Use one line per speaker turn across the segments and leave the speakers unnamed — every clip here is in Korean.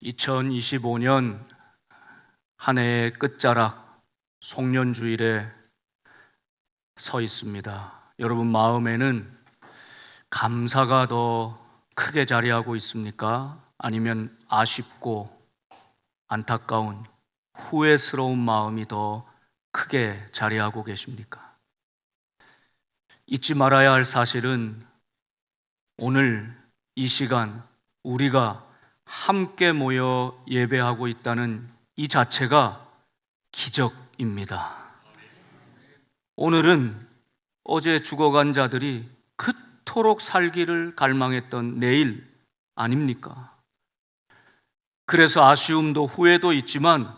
2025년 한 해의 끝자락 송년주일에 서 있습니다. 여러분 마음에는 감사가 더 크게 자리하고 있습니까? 아니면 아쉽고 안타까운 후회스러운 마음이 더 크게 자리하고 계십니까? 잊지 말아야 할 사실은 오늘 이 시간 우리가 함께 모여 예배하고 있다는 이 자체가 기적입니다. 오늘은 어제 죽어간 자들이 그토록 살기를 갈망했던 내일 아닙니까? 그래서 아쉬움도 후회도 있지만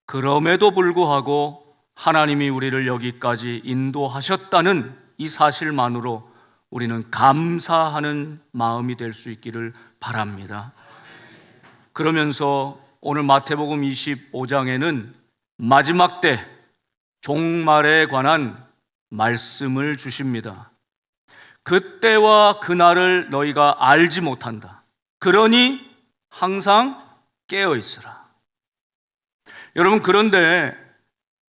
그럼에도 불구하고 하나님이 우리를 여기까지 인도하셨다는 이 사실만으로 우리는 감사하는 마음이 될 수 있기를 바랍니다. 그러면서 오늘 마태복음 25장에는 마지막 때 종말에 관한 말씀을 주십니다. 그때와 그날을 너희가 알지 못한다. 그러니 항상 깨어 있으라. 여러분, 그런데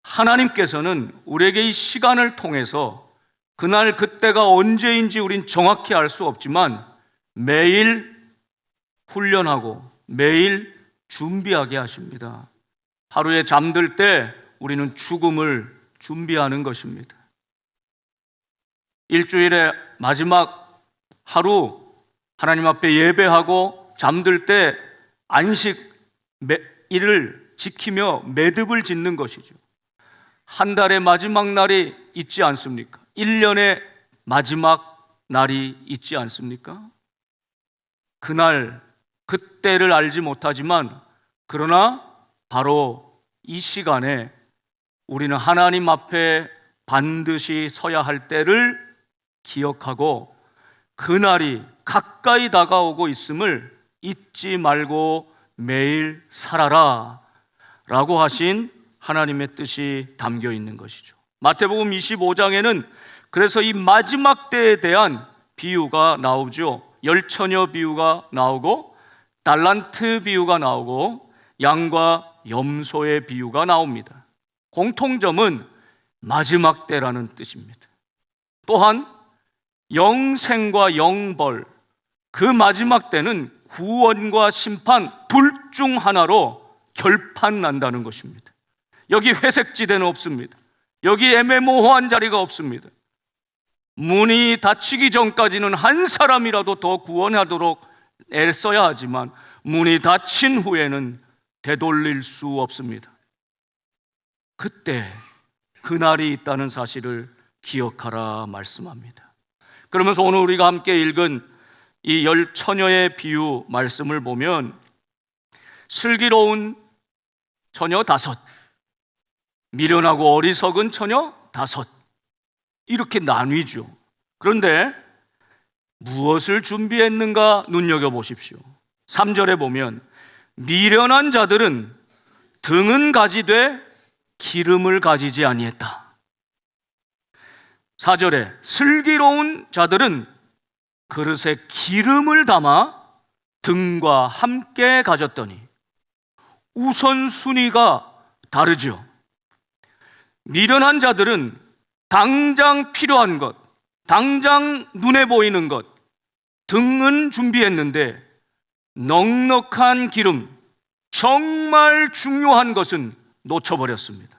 하나님께서는 우리에게 이 시간을 통해서 그날 그때가 언제인지 우린 정확히 알 수 없지만 매일 훈련하고 매일 준비하게 하십니다. 하루에 잠들 때 우리는 죽음을 준비하는 것입니다. 일주일의 마지막 하루 하나님 앞에 예배하고 잠들 때 안식일을 지키며 매듭을 짓는 것이죠. 한 달의 마지막 날이 있지 않습니까? 1년의 마지막 날이 있지 않습니까? 그날 그때를 알지 못하지만 그러나 바로 이 시간에 우리는 하나님 앞에 반드시 서야 할 때를 기억하고 그날이 가까이 다가오고 있음을 잊지 말고 매일 살아라 라고 하신 하나님의 뜻이 담겨 있는 것이죠. 마태복음 25장에는 그래서 이 마지막 때에 대한 비유가 나오죠. 열처녀 비유가 나오고 달란트 비유가 나오고 양과 염소의 비유가 나옵니다. 공통점은 마지막 때라는 뜻입니다. 또한 영생과 영벌, 그 마지막 때는 구원과 심판 둘 중 하나로 결판난다는 것입니다. 여기 회색지대는 없습니다. 여기 애매모호한 자리가 없습니다. 문이 닫히기 전까지는 한 사람이라도 더 구원하도록 애써야 하지만 문이 닫힌 후에는 되돌릴 수 없습니다. 그때 그날이 있다는 사실을 기억하라 말씀합니다. 그러면서 오늘 우리가 함께 읽은 이 열처녀의 비유 말씀을 보면 슬기로운 처녀 5, 미련하고 어리석은 처녀 5 이렇게 나뉘죠. 그런데 무엇을 준비했는가 눈여겨보십시오. 3절에 보면 미련한 자들은 등은 가지되 기름을 가지지 아니했다. 4절에 슬기로운 자들은 그릇에 기름을 담아 등과 함께 가졌더니 우선순위가 다르죠. 미련한 자들은 당장 필요한 것, 당장 눈에 보이는 것, 등은 준비했는데 넉넉한 기름, 정말 중요한 것은 놓쳐버렸습니다.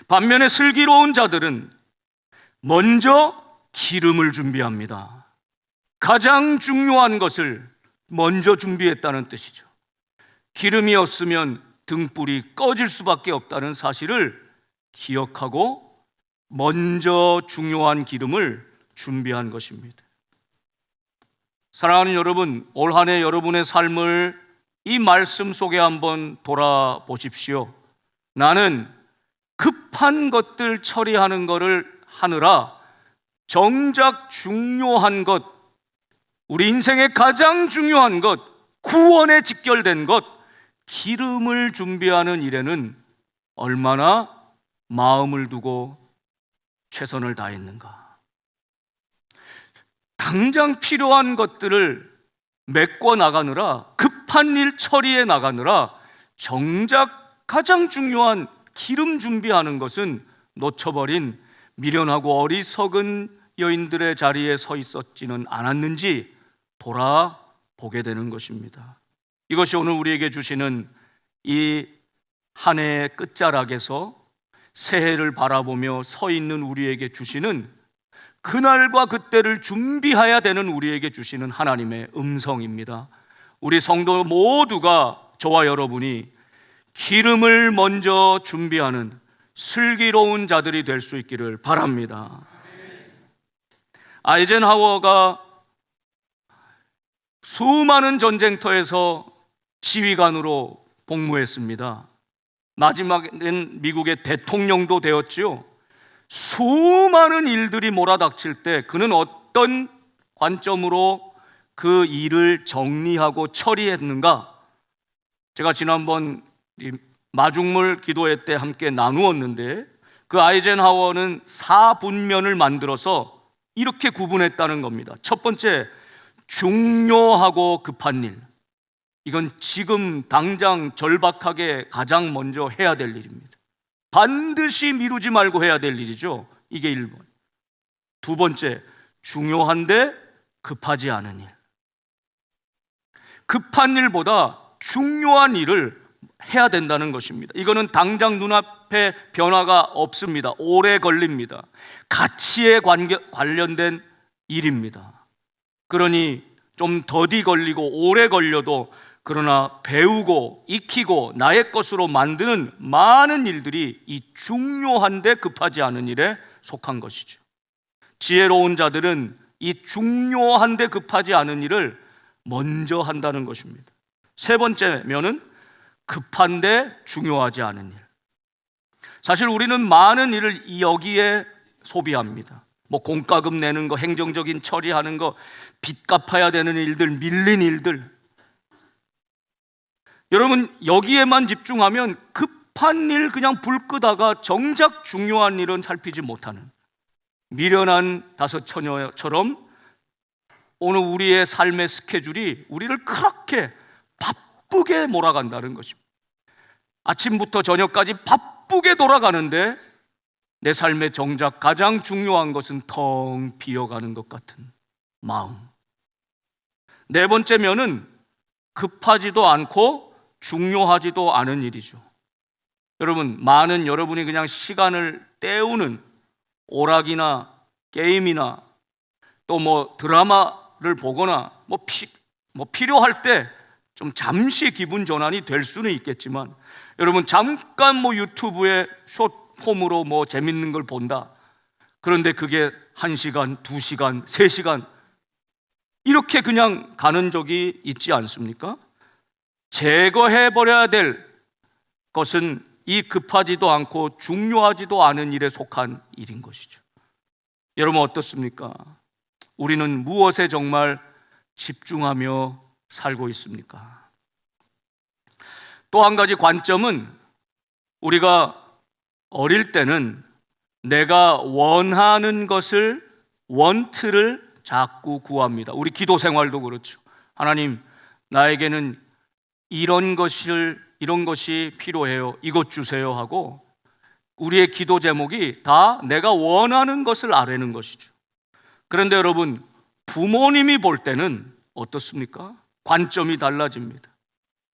반면에 슬기로운 자들은 먼저 기름을 준비합니다. 가장 중요한 것을 먼저 준비했다는 뜻이죠. 기름이 없으면 등불이 꺼질 수밖에 없다는 사실을 기억하고 먼저 중요한 기름을 준비한 것입니다. 사랑하는 여러분, 올 한 해 여러분의 삶을 이 말씀 속에 한번 돌아보십시오. 나는 급한 것들 처리하는 것을 하느라 정작 중요한 것, 우리 인생의 가장 중요한 것, 구원에 직결된 것, 기름을 준비하는 일에는 얼마나 마음을 두고 최선을 다했는가. 당장 필요한 것들을 메꿔 나가느라 급한 급한 일 처리해 나가느라 정작 가장 중요한 기름 준비하는 것은 놓쳐버린 미련하고 어리석은 여인들의 자리에 서 있었지는 않았는지 돌아보게 되는 것입니다. 이것이 오늘 우리에게 주시는 이 한 해의 끝자락에서 새해를 바라보며 서 있는 우리에게 주시는, 그날과 그때를 준비해야 되는 우리에게 주시는 하나님의 음성입니다. 우리 성도 모두가, 저와 여러분이 기름을 먼저 준비하는 슬기로운 자들이 될 수 있기를 바랍니다. 아이젠하워가 수많은 전쟁터에서 지휘관으로 복무했습니다. 마지막엔 미국의 대통령도 되었지요. 수많은 일들이 몰아닥칠 때 그는 어떤 관점으로 그 일을 정리하고 처리했는가? 제가 지난번 마중물 기도회 때 함께 나누었는데, 그 아이젠하워는 4분면을 만들어서 이렇게 구분했다는 겁니다. 첫 번째, 중요하고 급한 일. 이건 지금 당장 절박하게 가장 먼저 해야 될 일입니다. 반드시 미루지 말고 해야 될 일이죠. 이게 1번. 두 번째, 중요한데 급하지 않은 일. 급한 일보다 중요한 일을 해야 된다는 것입니다. 이거는 당장 눈앞에 변화가 없습니다. 오래 걸립니다. 가치에 관련된 일입니다. 그러니 좀 더디 걸리고 오래 걸려도, 그러나 배우고 익히고 나의 것으로 만드는 많은 일들이 이 중요한데 급하지 않은 일에 속한 것이죠. 지혜로운 자들은 이 중요한데 급하지 않은 일을 먼저 한다는 것입니다. 세 번째면은 급한데 중요하지 않은 일. 사실 우리는 많은 일을 여기에 소비합니다. 공과금 내는 거, 행정적인 처리하는 거, 빚 갚아야 되는 일들, 밀린 일들. 여러분, 여기에만 집중하면 급한 일 그냥 불 끄다가 정작 중요한 일은 살피지 못하는 미련한 다섯 처녀처럼 오늘 우리의 삶의 스케줄이 우리를 그렇게 바쁘게 몰아간다는 것입니다. 아침부터 저녁까지 바쁘게 돌아가는데 내 삶의 정작 가장 중요한 것은 텅 비어가는 것 같은 마음. 네 번째면은 급하지도 않고 중요하지도 않은 일이죠. 여러분, 많은 여러분이 그냥 시간을 때우는 오락이나 게임이나 또 드라마를 보거나 필요할 때 좀 잠시 기분 전환이 될 수는 있겠지만, 여러분 잠깐 유튜브에 숏폼으로 재밌는 걸 본다. 그런데 그게 1시간, 2시간, 3시간 이렇게 그냥 가는 적이 있지 않습니까? 제거해버려야 될 것은 이 급하지도 않고 중요하지도 않은 일에 속한 일인 것이죠. 여러분 어떻습니까? 우리는 무엇에 정말 집중하며 살고 있습니까? 또 한 가지 관점은, 우리가 어릴 때는 내가 원하는 것을, 원트를 자꾸 구합니다. 우리 기도 생활도 그렇죠. 하나님, 나에게는 이런 것이 필요해요. 이것 주세요 하고, 우리의 기도 제목이 다 내가 원하는 것을 아뢰는 것이죠. 그런데 여러분, 부모님이 볼 때는 어떻습니까? 관점이 달라집니다.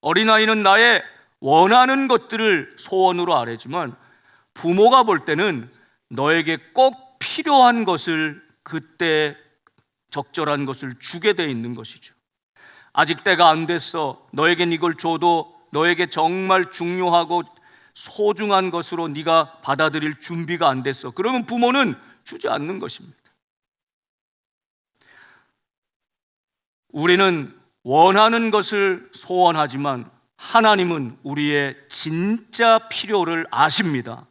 어린아이는 나의 원하는 것들을 소원으로 아뢰지만, 부모가 볼 때는 너에게 꼭 필요한 것을, 그때 적절한 것을 주게 돼 있는 것이죠. 아직 때가 안 됐어. 너에겐 이걸 줘도 너에게 정말 중요하고 소중한 것으로 네가 받아들일 준비가 안 됐어. 그러면 부모는 주지 않는 것입니다. 우리는 원하는 것을 소원하지만 하나님은 우리의 진짜 필요를 아십니다.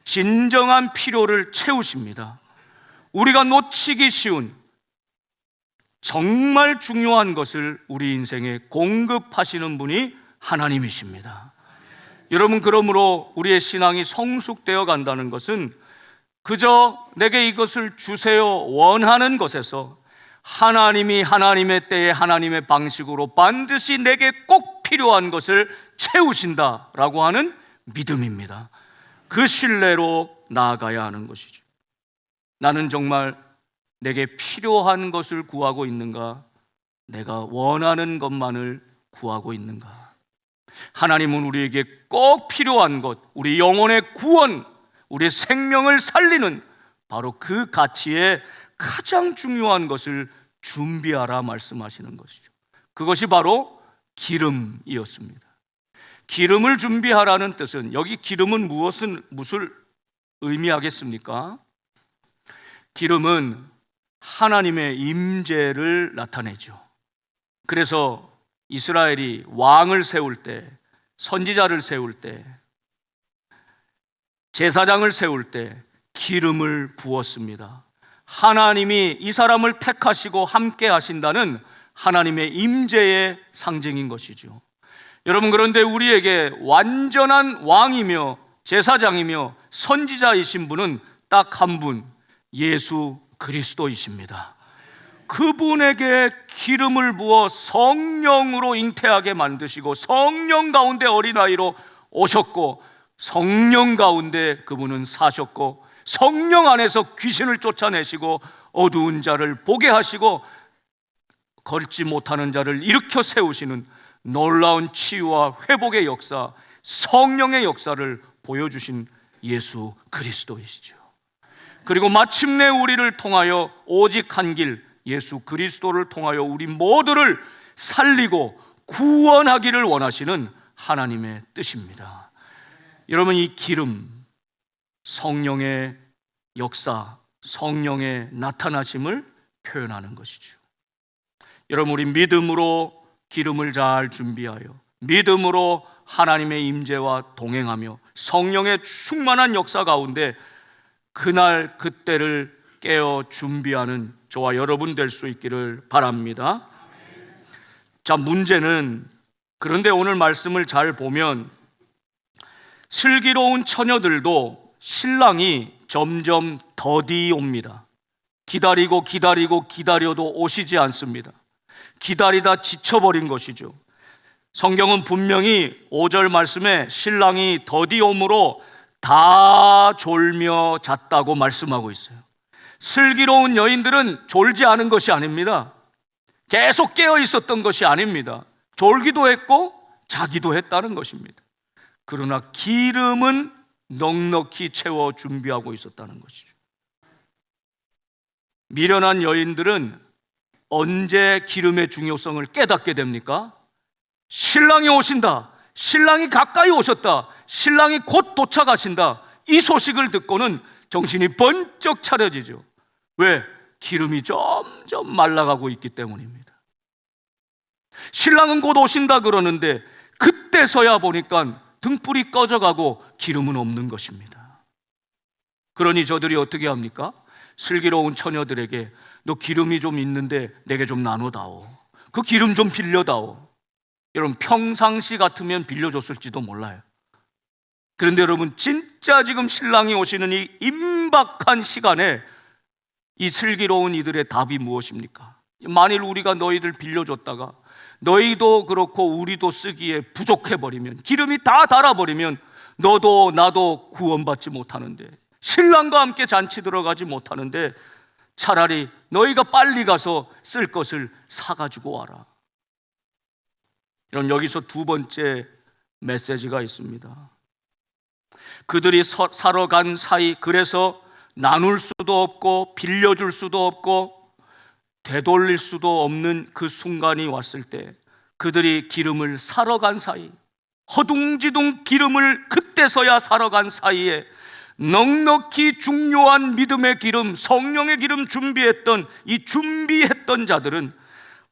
진정한 필요를 채우십니다. 우리가 놓치기 쉬운 정말 중요한 것을 우리 인생에 공급하시는 분이 하나님이십니다. 여러분, 그러므로 우리의 신앙이 성숙되어 간다는 것은 그저 내게 이것을 주세요 원하는 것에서, 하나님이 하나님의 때에 하나님의 방식으로 반드시 내게 꼭 필요한 것을 채우신다라고 하는 믿음입니다. 그 신뢰로 나아가야 하는 것이죠. 나는 정말 내게 필요한 것을 구하고 있는가? 내가 원하는 것만을 구하고 있는가? 하나님은 우리에게 꼭 필요한 것, 우리 영혼의 구원, 우리 생명을 살리는 바로 그 가치에 가장 중요한 것을 준비하라 말씀하시는 것이죠. 그것이 바로 기름이었습니다. 기름을 준비하라는 뜻은, 여기 기름은 무엇을 의미하겠습니까? 기름은 하나님의 임재를 나타내죠. 그래서 이스라엘이 왕을 세울 때, 선지자를 세울 때, 제사장을 세울 때 기름을 부었습니다. 하나님이 이 사람을 택하시고 함께 하신다는 하나님의 임재의 상징인 것이죠. 여러분, 그런데 우리에게 완전한 왕이며 제사장이며 선지자이신 분은 딱 한 분, 예수 그리스도이십니다. 그분에게 기름을 부어 성령으로 잉태하게 만드시고 성령 가운데 어린아이로 오셨고 성령 가운데 그분은 사셨고 성령 안에서 귀신을 쫓아내시고 어두운 자를 보게 하시고 걷지 못하는 자를 일으켜 세우시는 놀라운 치유와 회복의 역사, 성령의 역사를 보여주신 예수 그리스도이시죠. 그리고 마침내 우리를 통하여 오직 한 길, 예수 그리스도를 통하여 우리 모두를 살리고 구원하기를 원하시는 하나님의 뜻입니다. 여러분, 이 기름, 성령의 역사, 성령의 나타나심을 표현하는 것이죠. 여러분, 우리 믿음으로 기름을 잘 준비하여 믿음으로 하나님의 임재와 동행하며 성령의 충만한 역사 가운데 그날 그때를 깨어 준비하는 저와 여러분 될 수 있기를 바랍니다. 자, 문제는, 그런데 오늘 말씀을 잘 보면 슬기로운 처녀들도 신랑이 점점 더디 옵니다. 기다려도 오시지 않습니다. 기다리다 지쳐버린 것이죠. 성경은 분명히 5절 말씀에 신랑이 더디 옴으로 다 졸며 잤다고 말씀하고 있어요. 슬기로운 여인들은 졸지 않은 것이 아닙니다. 계속 깨어 있었던 것이 아닙니다. 졸기도 했고 자기도 했다는 것입니다. 그러나 기름은 넉넉히 채워 준비하고 있었다는 것이죠. 미련한 여인들은 언제 기름의 중요성을 깨닫게 됩니까? 신랑이 오신다, 신랑이 가까이 오셨다, 신랑이 곧 도착하신다, 이 소식을 듣고는 정신이 번쩍 차려지죠. 왜? 기름이 점점 말라가고 있기 때문입니다. 신랑은 곧 오신다 그러는데 그때서야 보니까 등불이 꺼져가고 기름은 없는 것입니다. 그러니 저들이 어떻게 합니까? 슬기로운 처녀들에게 너 기름이 좀 있는데 내게 좀 나눠다오, 그 기름 좀 빌려다오. 여러분, 평상시 같으면 빌려줬을지도 몰라요. 그런데 여러분, 진짜 지금 신랑이 오시는 이 임박한 시간에 이 슬기로운 이들의 답이 무엇입니까? 만일 우리가 너희들 빌려줬다가 너희도 그렇고 우리도 쓰기에 부족해버리면, 기름이 다 닳아버리면 너도 나도 구원받지 못하는데, 신랑과 함께 잔치 들어가지 못하는데 차라리 너희가 빨리 가서 쓸 것을 사가지고 와라. 이런, 여기서 두 번째 메시지가 있습니다. 그들이 사러 간 사이, 그래서 나눌 수도 없고 빌려줄 수도 없고 되돌릴 수도 없는 그 순간이 왔을 때, 그들이 기름을 사러 간 사이, 허둥지둥 기름을 그때서야 사러 간 사이에 넉넉히 중요한 믿음의 기름, 성령의 기름 준비했던 자들은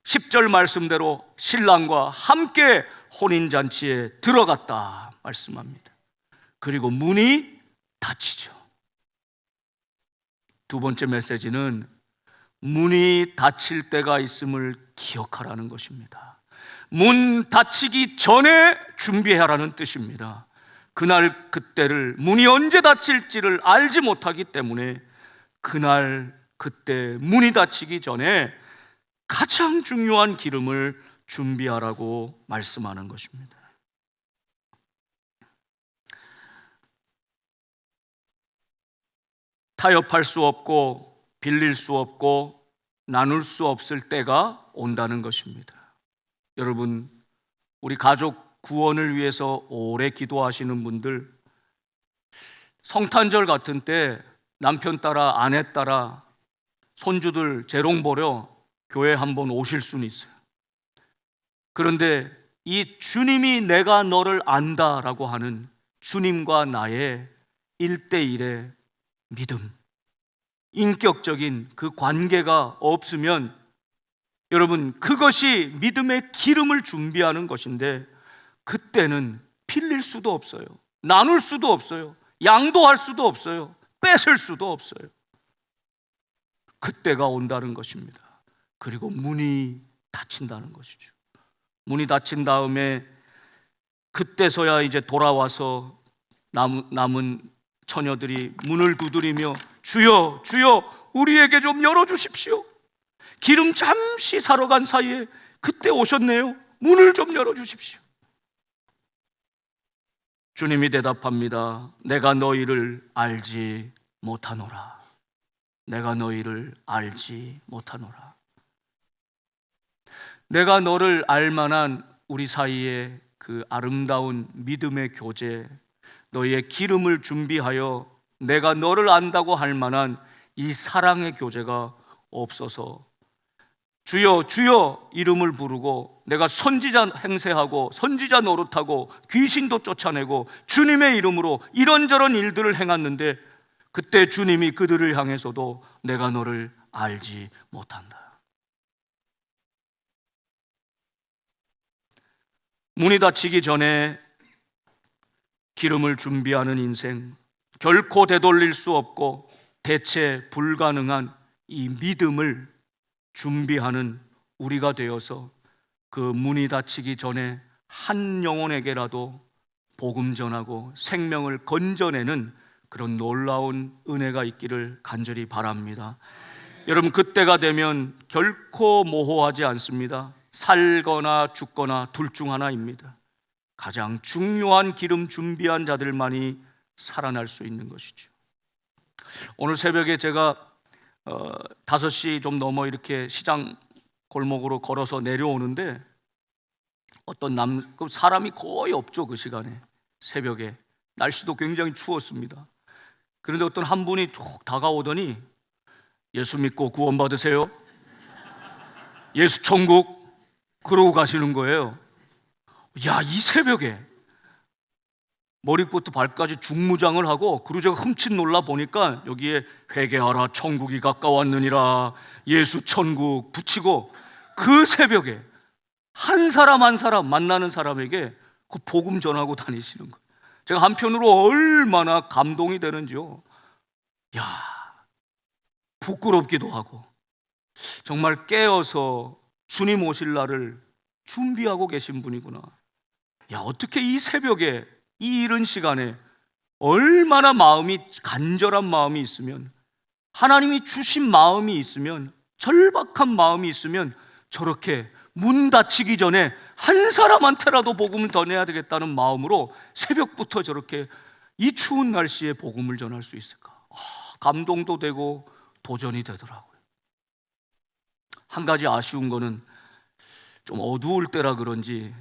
10절 말씀대로 신랑과 함께 혼인잔치에 들어갔다 말씀합니다. 그리고 문이 닫히죠. 두 번째 메시지는 문이 닫힐 때가 있음을 기억하라는 것입니다. 문 닫히기 전에 준비하라는 뜻입니다. 그날 그때를, 문이 언제 닫힐지를 알지 못하기 때문에 그날 그때 문이 닫히기 전에 가장 중요한 기름을 준비하라고 말씀하는 것입니다. 타협할 수 없고 빌릴 수 없고 나눌 수 없을 때가 온다는 것입니다. 여러분, 우리 가족 구원을 위해서 오래 기도하시는 분들, 성탄절 같은 때 남편 따라 아내 따라 손주들 재롱 보려 교회 한번 오실 수는 있어요. 그런데 이 주님이 내가 너를 안다라고 하는 주님과 나의 1대1의 믿음, 인격적인 그 관계가 없으면 여러분, 그것이 믿음의 기름을 준비하는 것인데 그때는 빌릴 수도 없어요. 나눌 수도 없어요. 양도할 수도 없어요. 뺏을 수도 없어요. 그때가 온다는 것입니다. 그리고 문이 닫힌다는 것이죠. 문이 닫힌 다음에 그때서야 이제 돌아와서 남은 처녀들이 문을 두드리며 주여, 주여, 우리에게 좀 열어주십시오. 기름 잠시 사러 간 사이에 그때 오셨네요. 문을 좀 열어주십시오. 주님이 대답합니다. 내가 너희를 알지 못하노라. 내가 너희를 알지 못하노라. 내가 너를 알만한 우리 사이에 그 아름다운 믿음의 교제, 너희의 기름을 준비하여 내가 너를 안다고 할 만한 이 사랑의 교제가 없어서 주여 주여 이름을 부르고 내가 선지자 행세하고 선지자 노릇하고 귀신도 쫓아내고 주님의 이름으로 이런저런 일들을 행했는데 그때 주님이 그들을 향해서도 내가 너를 알지 못한다. 문이 닫히기 전에 기름을 준비하는 인생, 결코 되돌릴 수 없고 대체 불가능한 이 믿음을 준비하는 우리가 되어서 그 문이 닫히기 전에 한 영혼에게라도 복음 전하고 생명을 건져내는 그런 놀라운 은혜가 있기를 간절히 바랍니다. 여러분, 그때가 되면 결코 모호하지 않습니다. 살거나 죽거나 둘 중 하나입니다. 가장 중요한 기름 준비한 자들만이 살아날 수 있는 것이죠. 오늘 새벽에 제가 5시 좀 넘어 이렇게 시장 골목으로 걸어서 내려오는데 어떤 사람이 거의 없죠. 그 시간에 새벽에 날씨도 굉장히 추웠습니다. 그런데 어떤 한 분이 쭉 다가오더니 예수 믿고 구원 받으세요, 예수 천국, 그러고 가시는 거예요. 야, 이 새벽에 머리부터 발까지 중무장을 하고, 그리고 제가 흠칫 놀라 보니까 여기에 회개하라 천국이 가까웠느니라 예수 천국 붙이고 그 새벽에 한 사람 한 사람 만나는 사람에게 그 복음 전하고 다니시는 거예요. 제가 한편으로 얼마나 감동이 되는지요. 야, 부끄럽기도 하고 정말 깨어서 주님 오실 날을 준비하고 계신 분이구나. 야, 어떻게 이 새벽에 이 이른 시간에 얼마나 마음이 간절한 마음이 있으면, 하나님이 주신 마음이 있으면, 절박한 마음이 있으면 저렇게 문 닫히기 전에 한 사람한테라도 복음을 전해야 되겠다는 마음으로 새벽부터 저렇게 이 추운 날씨에 복음을 전할 수 있을까? 감동도 되고 도전이 되더라고요. 한 가지 아쉬운 거는 좀 어두울 때라 그런지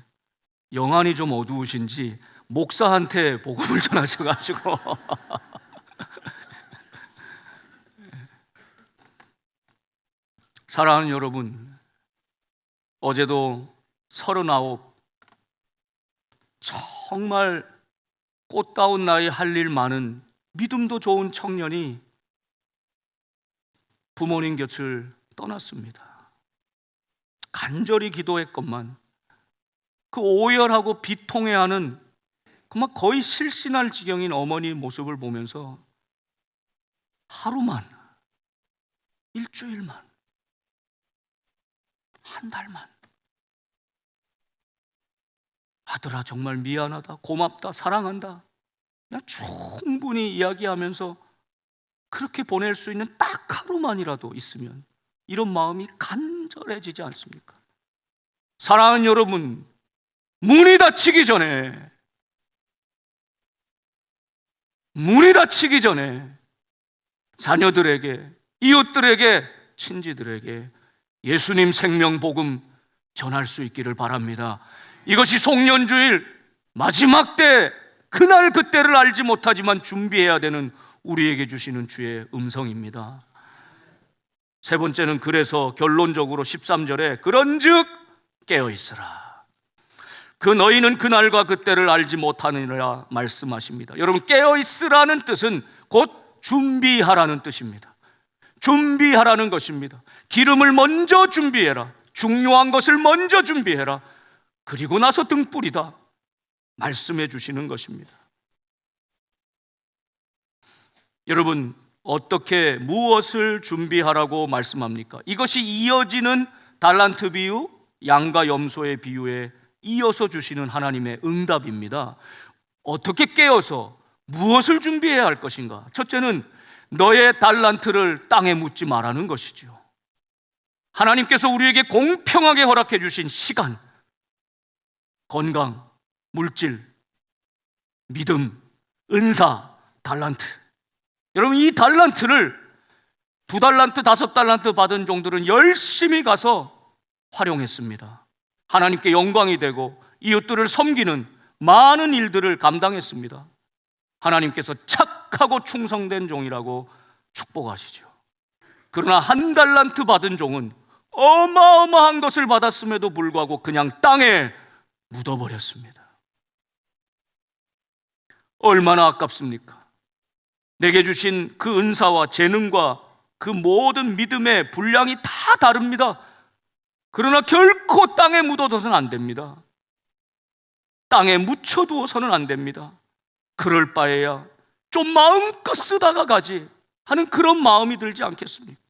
영안이 좀 어두우신지 목사한테 복음을 전하셔가지고 사랑하는 여러분, 어제도 39 정말 꽃다운 나이 할 일 많은 믿음도 좋은 청년이 부모님 곁을 떠났습니다. 간절히 기도했건만 그 오열하고 비통해하는 그만 거의 실신할 지경인 어머니 모습을 보면서 하루만, 일주일만, 한 달만, 아들아 정말 미안하다, 고맙다, 사랑한다, 그냥 충분히 이야기하면서 그렇게 보낼 수 있는 딱 하루만이라도 있으면 이런 마음이 간절해지지 않습니까? 사랑하는 여러분, 문이 닫히기 전에 자녀들에게, 이웃들에게, 친지들에게 예수님 생명 복음 전할 수 있기를 바랍니다. 이것이 송년주일 마지막 때, 그날 그때를 알지 못하지만 준비해야 되는 우리에게 주시는 주의 음성입니다. 세 번째는, 그래서 결론적으로 13절에 그런즉 깨어있으라. 그 너희는 그날과 그때를 알지 못하느니라 말씀하십니다. 여러분, 깨어있으라는 뜻은 곧 준비하라는 뜻입니다. 준비하라는 것입니다. 기름을 먼저 준비해라. 중요한 것을 먼저 준비해라. 그리고 나서 등불이다 말씀해 주시는 것입니다. 여러분, 어떻게, 무엇을 준비하라고 말씀합니까? 이것이 이어지는 달란트 비유, 양과 염소의 비유에 이어서 주시는 하나님의 응답입니다. 어떻게 깨어서 무엇을 준비해야 할 것인가? 첫째는 너의 달란트를 땅에 묻지 말라는 것이죠. 하나님께서 우리에게 공평하게 허락해 주신 시간, 건강, 물질, 믿음, 은사, 달란트. 여러분, 이 달란트를 2달란트, 5달란트 받은 종들은 열심히 가서 활용했습니다. 하나님께 영광이 되고 이웃들을 섬기는 많은 일들을 감당했습니다. 하나님께서 착하고 충성된 종이라고 축복하시죠. 그러나 1달란트 받은 종은 어마어마한 것을 받았음에도 불구하고 그냥 땅에 묻어버렸습니다. 얼마나 아깝습니까? 내게 주신 그 은사와 재능과 그 모든 믿음의 분량이 다 다릅니다. 그러나 결코 땅에 묻어둬서는 안 됩니다. 땅에 묻혀두어서는 안 됩니다. 그럴 바에야 좀 마음껏 쓰다가 가지 하는 그런 마음이 들지 않겠습니까?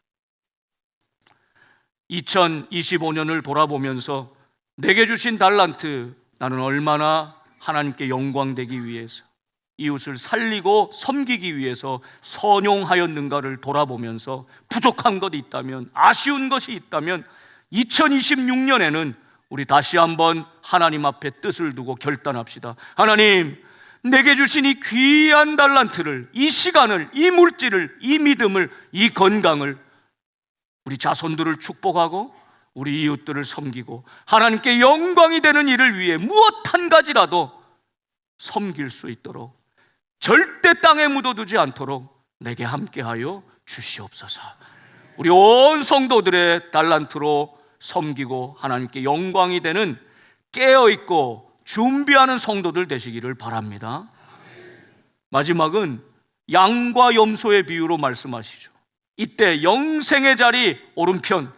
2025년을 돌아보면서 내게 주신 달란트, 나는 얼마나 하나님께 영광되기 위해서, 이웃을 살리고 섬기기 위해서 선용하였는가를 돌아보면서 부족한 것이 있다면, 아쉬운 것이 있다면 2026년에는 우리 다시 한번 하나님 앞에 뜻을 두고 결단합시다. 하나님, 내게 주신 이 귀한 달란트를, 이 시간을, 이 물질을, 이 믿음을, 이 건강을 우리 자손들을 축복하고 우리 이웃들을 섬기고 하나님께 영광이 되는 일을 위해 무엇 한 가지라도 섬길 수 있도록, 절대 땅에 묻어두지 않도록 내게 함께하여 주시옵소서. 우리 온 성도들의 달란트로 섬기고 하나님께 영광이 되는 깨어있고 준비하는 성도들 되시기를 바랍니다. 마지막은 양과 염소의 비유로 말씀하시죠. 이때 영생의 자리 오른편,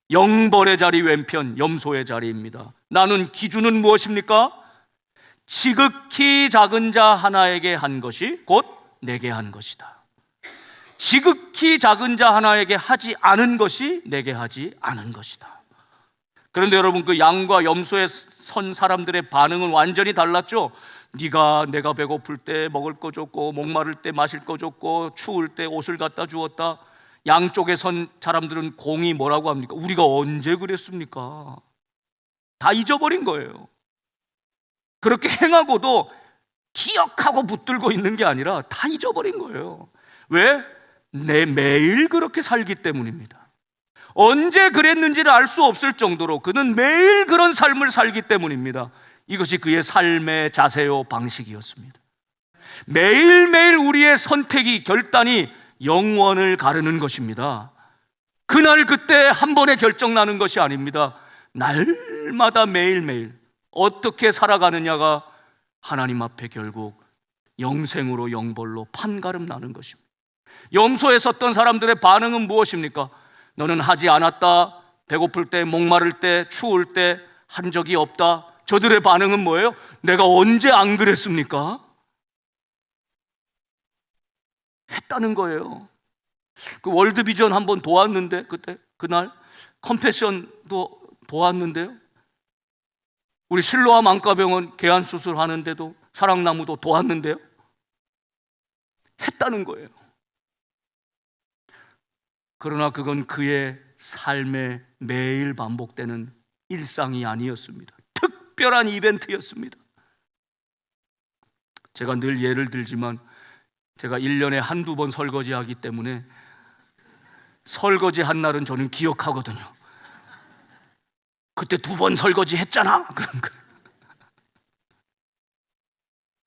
영벌의 자리 왼편, 염소의 자리입니다. 나는 기준은 무엇입니까? 지극히 작은 자 하나에게 한 것이 곧 내게 한 것이다. 지극히 작은 자 하나에게 하지 않은 것이 내게 하지 않은 것이다. 그런데 여러분, 그 양과 염소에 선 사람들의 반응은 완전히 달랐죠. 내가 배고플 때 먹을 거 줬고, 목마를 때 마실 거 줬고, 추울 때 옷을 갖다 주었다. 양쪽에 선 사람들은 공이 뭐라고 합니까? 우리가 언제 그랬습니까? 다 잊어버린 거예요. 그렇게 행하고도 기억하고 붙들고 있는 게 아니라 다 잊어버린 거예요. 왜? 매일 그렇게 살기 때문입니다. 언제 그랬는지를 알 수 없을 정도로 그는 매일 그런 삶을 살기 때문입니다. 이것이 그의 삶의 자세요 방식이었습니다. 매일매일 우리의 선택이, 결단이 영원을 가르는 것입니다. 그날 그때 한 번에 결정나는 것이 아닙니다. 날마다 매일매일 어떻게 살아가느냐가 하나님 앞에 결국 영생으로 영벌로 판가름 나는 것입니다. 염소에 섰던 사람들의 반응은 무엇입니까? 너는 하지 않았다. 배고플 때, 목마를 때, 추울 때 한 적이 없다. 저들의 반응은 뭐예요? 내가 언제 안 그랬습니까? 했다는 거예요. 그 월드비전 한번 도왔는데, 그날 컴패션도 도왔는데요. 우리 실로암 안과병원 개안 수술하는데도, 사랑나무도 도왔는데요. 했다는 거예요. 그러나 그건 그의 삶에 매일 반복되는 일상이 아니었습니다. 특별한 이벤트였습니다. 제가 늘 예를 들지만 제가 1년에 한두 번 설거지하기 때문에 설거지 한 날은 저는 기억하거든요. 그때 2번 설거지 했잖아. 그런 거.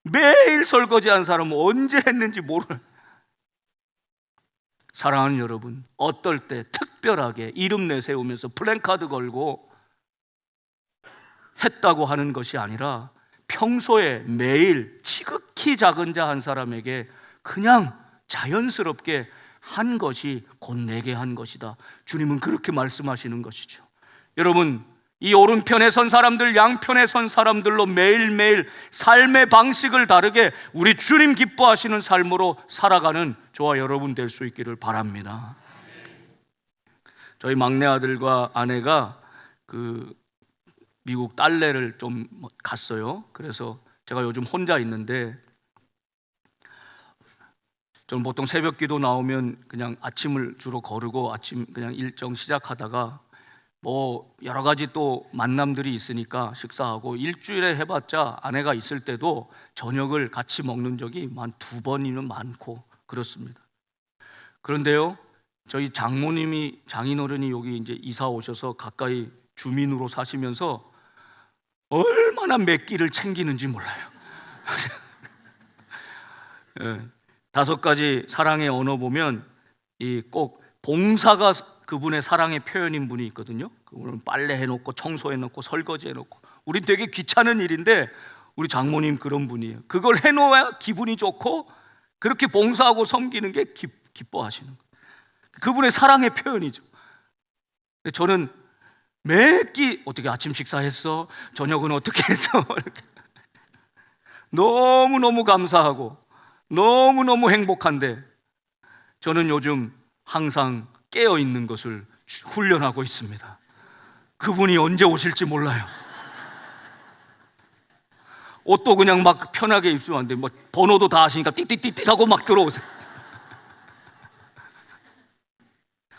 매일 설거지한 사람은 언제 했는지 모르는. 사랑하는 여러분, 어떨 때 특별하게 이름 내세우면서 플랜카드 걸고 했다고 하는 것이 아니라 평소에 매일 지극히 작은 자 한 사람에게 그냥 자연스럽게 한 것이 곧 내게 한 것이다. 주님은 그렇게 말씀하시는 것이죠. 여러분, 이 오른편에 선 사람들, 양편에 선 사람들로 매일매일 삶의 방식을 다르게 우리 주님 기뻐하시는 삶으로 살아가는 저와 여러분 될 수 있기를 바랍니다. 저희 막내 아들과 아내가 미국 딸내를 좀 갔어요. 그래서 제가 요즘 혼자 있는데, 저는 보통 새벽 기도 나오면 그냥 아침을 주로 거르고 아침 그냥 일정 시작하다가 뭐 여러 가지 또 만남들이 있으니까 식사하고, 일주일에 해봤자 아내가 있을 때도 저녁을 같이 먹는 적이 한 2번이면 많고 그렇습니다. 그런데요, 저희 장인어른이 여기 이제 이사 오셔서 가까이 주민으로 사시면서 얼마나 몇 끼를 챙기는지 몰라요. 5가지 사랑의 언어 보면 꼭 봉사가 그분의 사랑의 표현인 분이 있거든요. 그분은 빨래 해놓고 청소해 놓고 설거지 해놓고, 우린 되게 귀찮은 일인데 우리 장모님 그런 분이에요. 그걸 해놓아야 기분이 좋고 그렇게 봉사하고 섬기는 게 기뻐하시는 거예요. 그분의 사랑의 표현이죠. 저는 매끼 어떻게 아침 식사했어? 저녁은 어떻게 했어? 이렇게. 너무너무 감사하고 너무너무 행복한데, 저는 요즘 항상 깨어있는 것을 훈련하고 있습니다. 그분이 언제 오실지 몰라요. 옷도 그냥 막 편하게 입으면 안 돼. 뭐 번호도 다 아시니까 띠띠띠띠 하고 막 들어오세요.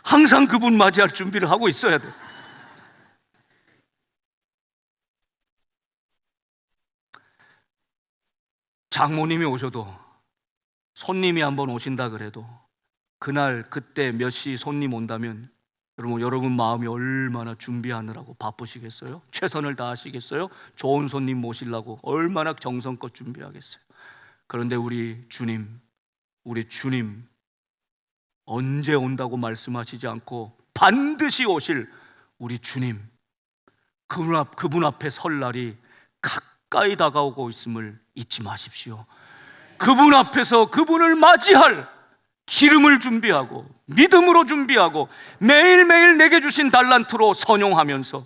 항상 그분 맞이할 준비를 하고 있어야 돼. 장모님이 오셔도, 손님이 한번 오신다 그래도 그날 그때 몇 시 손님 온다면 여러분 마음이 얼마나 준비하느라고 바쁘시겠어요? 최선을 다하시겠어요? 좋은 손님 모시려고 얼마나 정성껏 준비하겠어요? 그런데 우리 주님 언제 온다고 말씀하시지 않고 반드시 오실 우리 주님, 그분 앞에 설 날이 가까이 다가오고 있음을 잊지 마십시오. 그분 앞에서 그분을 맞이할 기름을 준비하고 믿음으로 준비하고 매일매일 내게 주신 달란트로 선용하면서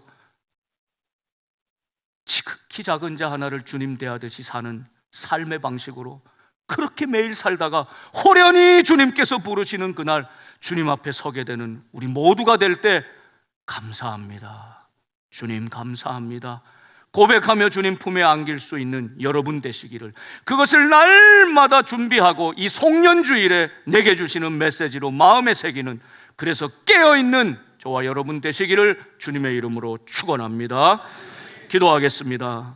지극히 작은 자 하나를 주님 대하듯이 사는 삶의 방식으로 그렇게 매일 살다가 호련히 주님께서 부르시는 그날 주님 앞에 서게 되는 우리 모두가 될 때 감사합니다, 주님 감사합니다 고백하며 주님 품에 안길 수 있는 여러분 되시기를, 그것을 날마다 준비하고 이 송년주일에 내게 주시는 메시지로 마음에 새기는, 그래서 깨어있는 저와 여러분 되시기를 주님의 이름으로 축원합니다. 기도하겠습니다.